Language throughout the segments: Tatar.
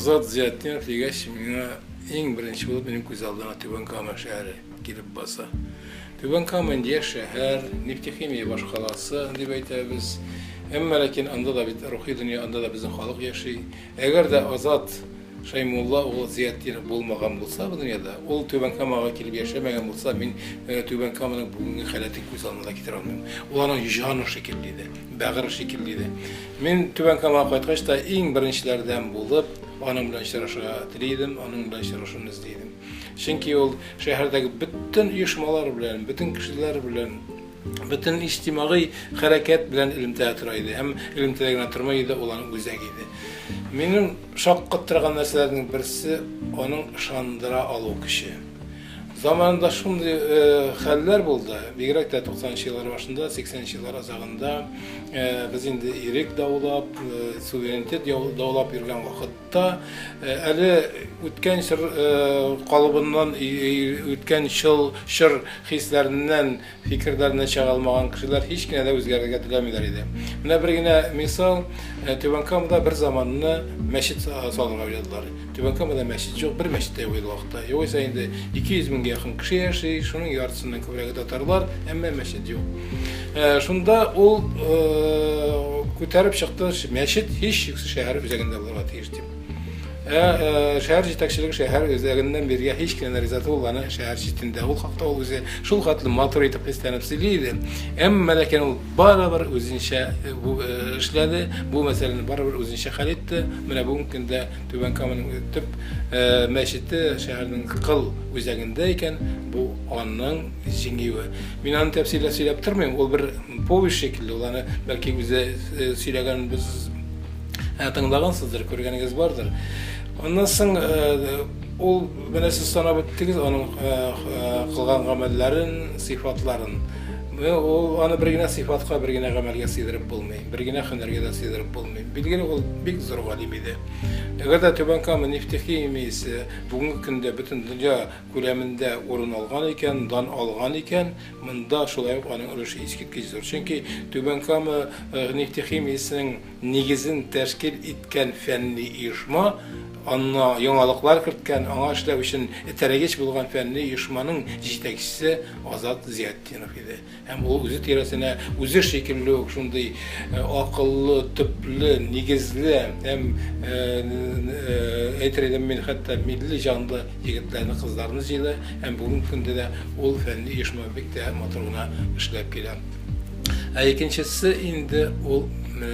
Azat Ziyaddinov degəç mənə ən birinci olub mənim göz aldığıma Tübənkama şəhəri gəlib basa. Tübənkama indiyə şəhər, Neftiximiya baş qalası deyib aytırız. Amma lakin anda da ruhi dünya anda da bizim xalq yaşayır. Əgər də Azat Şaymulla oğlu Ziyaddinov olmagan bulsa bu dünyada, ol Tübənkamağa gelip yaşamayan bulsa, ben Tübənkamanın bugünkü halatını göz almadan getiremem. Onların janı şekilliydi, bağırı şekilliydi. Ben Tübənkamağa qaytqaç da en birinçilerden bulup, onun bilen iştirakçıga dileydim, onun bilen iştirakçını izleydim. Çünkü ol şehrdeki bütün uyuşmalar bilen, bütün kişiler bilen, bütün içtimai hareket bilen ilimtaya turaydı. Hem ilimtaya turmaydı, olan güzegiydi. Benim şok qıttırgan neslerden birisi onun şandıra alı kişi. Zamanında şimdi haller buldu. Bigerek de 90'lı yıllar başında, 80'li yıllar azağında biz indi irik davulap, suverenitet davulap yürüyen vakitte eli ütken kalıbından, ütken şır hislerinden, fikirlerinden çağılmayan kişiler hiç yine de özgürlüğe dilemediler idi. Buna bir yine misal, Tübənkamada bir zamanını meşit salgıya oynadılar. Tübənkamada meşit yok, bir meşitte oynadı vakitte. Yoksa indi 200 bin yakın kişi yaşayır, şunun yarısından köprüye tatarlar, ama meşit yok. Şunda o көтәріп çıktı, meşit hiç şehir üzerinde bulunma tiyiştim. Şehir jitakçılığı şehir üzerinden biriye hiç kimden rizatı olanı şehir jitinde ol hakta ol üzeri şul katlı matur etip istenip siliydi. Ama lakin ol barabar özünşe bu işledi, bu meselenin barabar özünşe haletti. Mene bugün de Tübənkamanın tüp meşitti şehrin kıl üzerindeyken bu onun zingivi. Ben onu tepsiyle söyleyip durmayayım. Ol bir poviş şekilde olanı belki bize söyleyen biz tınlagansızdır, görgeniz vardır. Ondan sonra ol bana siz sana bittiniz onun kılgan amellerin, sıfatların. O ana birine sıfatka, birine amelge sığdırıp bulmayın, birine hünerge de sığdırıp bulmayın. Bilgili ol bir zor galimiydi. Eğer de Tübənkama Neftiximiyası bugünkü günde bütün dünya kuleminde orun algan iken, dan algan iken, bunda şolay onun ölüşü iskitkici zor. Çünkü Tübənkama Neftiximiyasının negizin teşkil etken fenli işma, anna yangalıklar kırtken, ana işlev için teregeç bulgan fenli işmanın jitekçisi Azat Ziyaddinov idi. Hem o özü teresine özü şekilli, şunday akıllı, tüplü, negizli, hem etreden men hatta milli canlı yigitlerini, kızlarını jıydı. Hem bugün günde de ol fenli işma bekte motoruna işlep gelen. İkincisi indi ol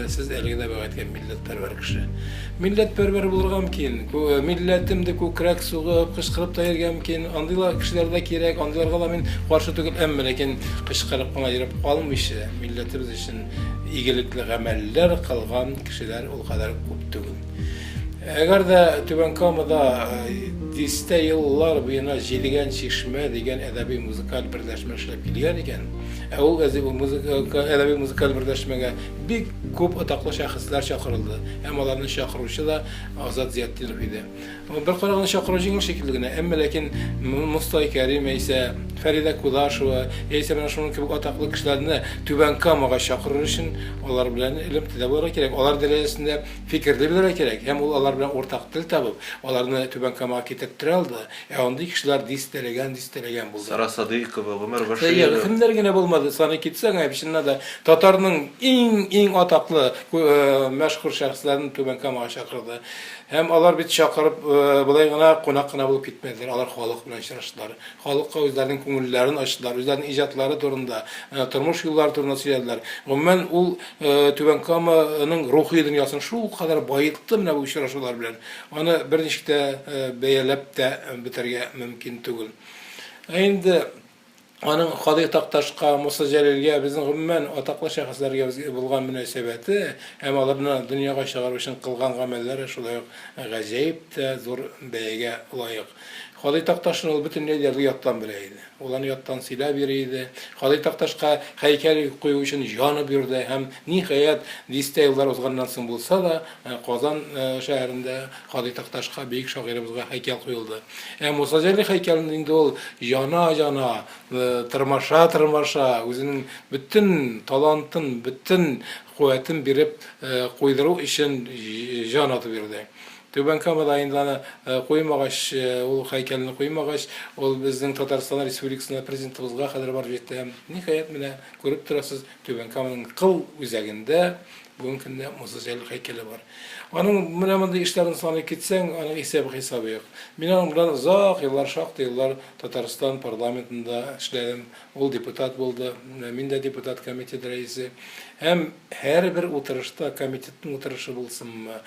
siz elgide bağıtken milletperver kişi. Milletperver bulurgam keyin, milletimde kökrak soğup, kışkırıp dayırgam keyin, andıyla kişilerde kerek, andıylarga men karşı tügül emmi lekin kışkırıp bana yürüp kalmış milletimiz için iyilikli ameller kılgan kişiler o kadar köp tügül. Eğer de Tübənkamada diste yıllar boyuna Jeligen Çeşme degen edebi müzikal birleşme işlep gelgen iken, o edebi müzikal birleşmege bir köp ataklı şahıslar çakırıldı. Hem onların çakırışı da Azat Ziyaddinov idi. Bir qarağın çakırıcının şekilligine, ama lakin Mustafa Kerim ise Feride Kulaşova, ise ben şunun gibi ataklı kişilerini Tübənkamağa çakırır için onlar bilen ilim tedavlara gerek. Onlar dileyesinde fikirli bilere gerek. Hem onlar bilen ortak dil tabıp, onlarını Tübənkamağa ketettiraldı. Ondaki kişiler distelegen buldu. Sara Sadıkova, Ömer Başıyev. Kimler gene bulmadı. Sana gitsen hepsinde de Tatar'ın en ataklı meşhur şahslarını Tübənkamağa çakırdı. Hem onlar bir çakırıp bulayğına konakına bulup gitmediler. Onlar halk bilen iştirakçılar. Halkka özlerinin köngüllerini açtılar. Özlerinin icatları turunda, turmuş yolları turunda söylediler. Men ol Tübənkama'nın ruhi dünyasını şu kadar bayılttı mı bu iştirakçılar bilen. Onu bir neçikte beyelep de bitirge mümkün tügül. Endi onun Kadı Taktaşqa, Musa Celil'e, bizim gümmen ataklı şahıslarga bulgan münasebeti, hem onlarını dünyaya çıkarmak için kılgan amelleri şolay gajayip de zor beyge layık. Kadı Taktaş'ın ol bütün nelerdi yattan bileydi. Olanı yattan silah biriydi. Kadı Taktaşqa heykel koyu için janı birdi. Hem nihayet liste yıllar uzgandan soň bolsa da Kazan şehrinde Kadı Taktaşqa büyük şagirimizge heykel koyuldu. Musa Celil heykelinde ol jana tırmaşa özünün bütün talantın, bütün kuvvetin birip koyduru için jan atı birdi. Түбән Кама районына куймагач, ул һәйкәлне куймагач, ул безнең Татарстан Республикасына президентыбызга хәзер барып җитте. Ниһаять менә күреп торасыз, Түбән Каманың Кыл үзәгендә бүгенге көндә Муса һәйкәле бар. Аның менә мондый эшләрен санап китсәң, аның хисабы юк. Мин аның белән озак еллар, шактый еллар Татарстан парламентында эшләдем. Ул депутат булды, мин дә депутат комитет рәисе. Һәм һәрбер утырышта, комитеттың утырышы булсынмы,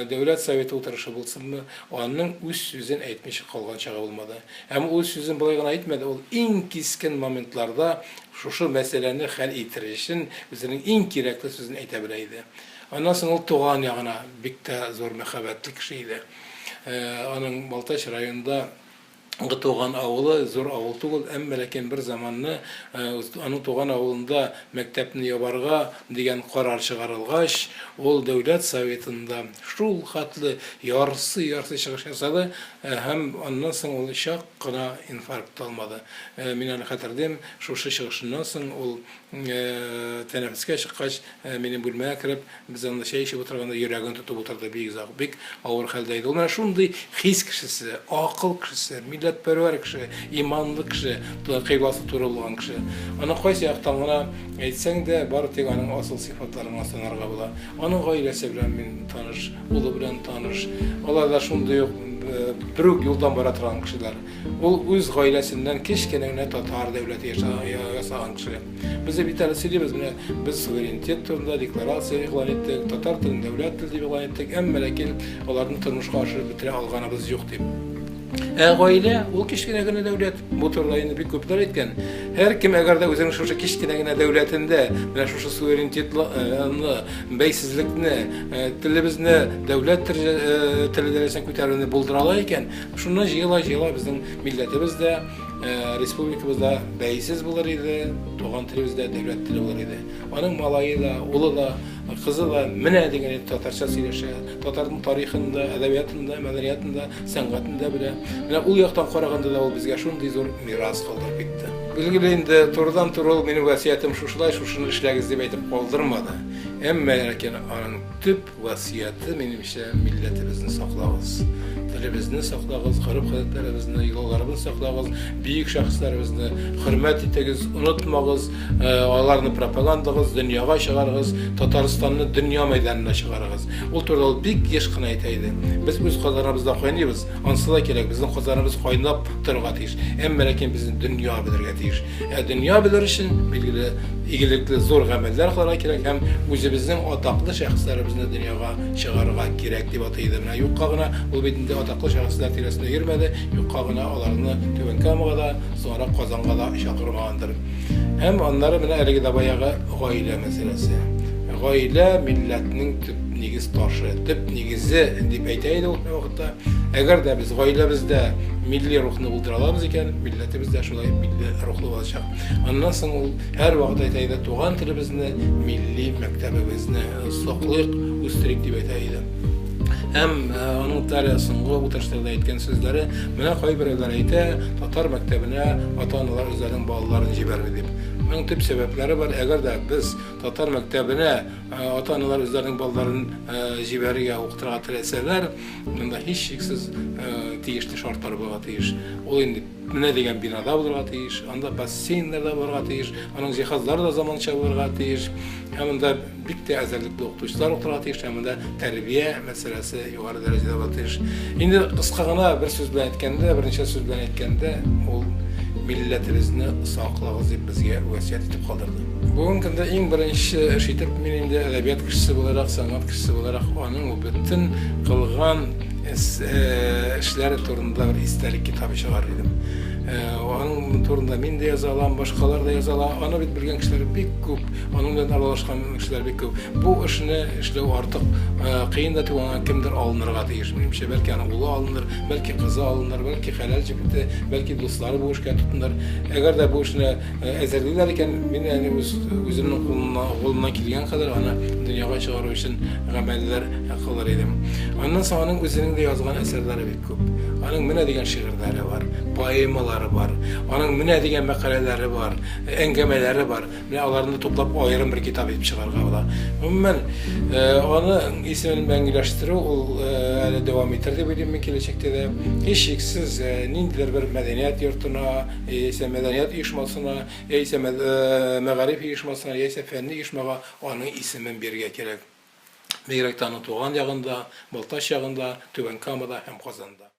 дәүләт советы утырышы булсынмы, аның үз сүзен әйтмичә калган чагы булмады. Һәм үз сүзен булай гына әйтмәде, ул иң кискен моментларда шушы мәсьәләне хәл итер өчен үзенең иң кирәкле сүзен әйтә белә иде. Аннан соң ул туган ягына бик тә зур мәхәббәтле кеше иде. Аның Балтач районында туган авылы зур авыл түгел, әмма ләкин бер заманны аның туган авылында мәктәпне ябарга дигән карар чыгарылгач, ул дәүләт советында шул хәтле ярсы чыгыш ясады, һәм аннан соң ул чак кына инфаркт алмады. Мин аны хәтердәм, шушы чыгышыннан соң ул тәнәфескә чыккач, минем бүлмәгә кереп, без анда чәй эчеп утырганда йөрәген тотып утырды, бик авыр хәлдә иде. Ул менә шундый хис кешесе, акыл кешесе, милләтпәрвәр кеше, иманлы кеше, кыйбласы туры булган кеше. Аны кайсы яктан гына әйтсәң дә, бары тик аның асыл сыйфатларын санарга була. Аның гаиләсе белән мин таныш, улы белән таныш. Алар да шундый бер юлдан бара торган кешеләр. Ул үз гаиләсеннән кечкенә генә татар дәүләте ясаган кеше. Без бит әле сөйлибез, менә без суверенитет турында декларация игълан иттек, татар телен дәүләт теле дип игълан иттек, әмма ләкин аларны тормышка ашырып бетерә алганыбыз юк дип. Гаилә ул кечкенә генә дәүләт. Бу турыда инде бик күпләр әйткән. Һәр кем әгәр дә үзенең шушы кечкенә генә дәүләтендә, менә шушы суверенитетны, бәйсезлекне, телебезне дәүләт теле дәрәҗәсенә күтәрүне булдыра ала икән, шуны җыела безнең милләтебез дә, республикабызда бәйсез булыр иде, туган телебездә дәүләт теле булыр иде. Аның малае да, улы да, кызы да менә дигән татарча сөйләшә, татарның тарихында, әдәбиятында, мәдәниятында, сәнгатендә белә. Менә ул яктан караганда да ул безгә шундый зур мирас калдырып китте. Билгеле инде турыдан-туры ул минем васиятым шушылай, шушыны эшләгез дип әйтеп калдырмады. Әмма ләкин аның төп васияты минемчә милләтебезне саклагыз. Телебезне саклагыз, гореф-гадәтләребезне, йолаларыбызны саклагыз, бийек шәхесләребезне хөрмәт итегез, онытмагыз, аларны пропагандагыз, дөньяга чыгарыгыз, Татарстанны дөнья мәйданына чыгарыгыз. Ул турыда ул бик еш кына әйтә иде. Без үз казаныбызда кайныйбыз, ансы да кирәк, безнең казаныбыз кайнап торырга тиеш. Әмма ләкин безнең дөнья белергә тиеш. Дөнья белер өчен билгеле игелекле зур гамәлләр кылырга кирәк һәм үзебезнең атаклы шәхесләребезне дөньяга чыгарырга кирәк дип атыйды. Менә юкка гына ул бит инде атаклы шәхесләр тирәсендә йөрмәде, юкка гына аларны Түбән Камага да, соңра Казанга да чакыргандыр. Һәм аннары менә әлеге дә баягы гаилә мәсьәләсе. Гаилә милләтнең төп нигез ташы, төп нигезе дип әйтә иде ул вакытта. Әгәр дә без гаиләбездә милли рухны булдыра алабыз икән, милләтебездә шулай милли рухлы булачак. Аннан соң ул һәр вакыт әйтә иде, туган телебезне, милли мәктәбебезне саклыйк, үстерик дип әйтә иде. Һәм аның соңгы утырышларда әйткән сүзләре, менә кайберләр әйтә, татар мәктәбенә ата-аналар үзләренең балаларын җибәрми дип. Моның төп сәбәпләре бар. Әгәр дә без татар мәктәбенә ата-аналар үзләренең балаларын җибәрергә укытырга теләсәләр, монда һич шиксез тиешле шартлар булырга тиеш. Ул инде менә дигән бинада булырга тиеш, анда бассейннарда булырга тиеш, аның җиһазлары да заманча булырга тиеш. Һәм монда бик тә әзерлекле укытучылар утырырга тиеш, һәм монда тәрбия мәсьәләсе югары дәрәҗәдә булырга тиеш. Инде кыска гына бер сүз белән әйткәндә, берничә сүз белән әйткәндә, ул милләтебезне саклагыз дип безгә васият итеп калдырды. Бүгенге көндә иң беренче эш итеп мин инде әдәбият кешесе буларак, сәнгать кешесе буларак аның бөтен кылган эшләре турында бер истәлек китабы чыгарыр идем. Аның турында мин дә яза алам, башкалар да яза ала. Аны бит белгән кешеләр бик күп, аның белән аралашкан кешеләр бик күп. Бу эшне эшләү артык кыен да түгел, кемдер алынырга тиеш. Минемчә, бәлки аның улы алыныр, бәлки кызы алыныр, бәлки хәләл җибете, бәлки дуслары бу эшкә тотыныр. Әгәр дә бу эшне әзерлиләр икән, мин үземнең кулымнан килгән кадәр аны дөньяга чыгару өчен гамәлләр кылыр идем. Аннан соң аның үзенең дә язган әсәрләре бик күп. Аның менә дигән шигырьләре бар, poemaları var. Onun Mine degan makaleleri var, engemeleri var. Mine alarını toplap ayrım bir kitap etip çıkargalar. Umumen onu ismini belirleştirip öyle devam ettirdi bildiğim ben gelecekte de hiç şeksiz nindiler bir medeniyet yurtuna, ise medeniyet uyuşmasına, ise megarip uyuşmasına, ise fenli uyuşmağa onun ismin birge gerek. Meyrektanın Toğan yağında, Baltaş yağında, Tübenkama'da hem Kazan'da.